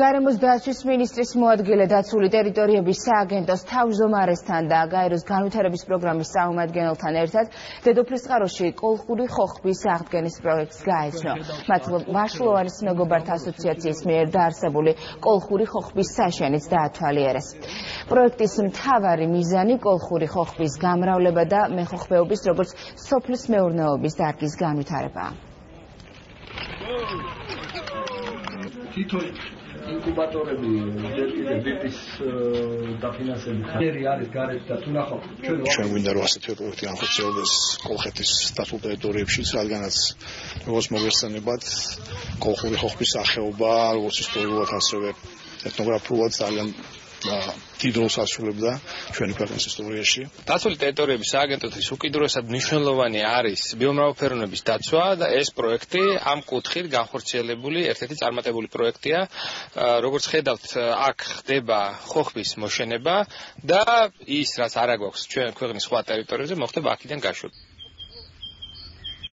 გარემოს დაცვის მინისტრის მოადგილე დაცული ტერიტორიების სააგენტოს თავმჯდომარესთან და გაეროს განვითარების პროგრამის წარმომადგენელთან ერთად დედოფლისწყაროში კოლხური ხოხბის აღდგენის პროექტს გაეცნო. მათ ვაშლოვანის მეგობართა ასოციაციის მიერ დაარსებული კოლხური ხოხბის საშენიც დაათვალიერეს. პროექტის მთავარი მიზანი კოლხური ხოხბის გამრავლება და მეხოხბეობის როგორც სოფლის მეურნეობის დარგის განვითარებაა. ინკუბატორები დეტის დაფინანსებით არის გარეთ და თუ ნახავთ ჩვენ გვინდა რომ ასეთი პროექტი განხორციელდეს კოლხეთის დაცულ ტერიტორიებშიც, რადგანაც როგორც მოგესწრებათ კოლხური ხოხბის სახეობა როგორც ისტორიულად ასევე ეთნოგრაფიულად ძალიან დიდ როლს ასრულებდა ჩვენი ქვეყნის ისტორიაში. დაცული ტერიტორიების სააგენტოს უკიდურესად მნიშვნელოვანი არის ბიომრავალფეროვნების დაცვა და ეს პროექტი ამ კუთხით განხორციელებული ერთ-ერთი წარმატებული პროექტია. როგორც ხედავთ, აქ ხდება ხოხბის მოშენება და ის, რაც არა გვაქვს ჩვენ ქვეყნის სხვა ტერიტორიებზე, მოხდება აქედან გაშვება.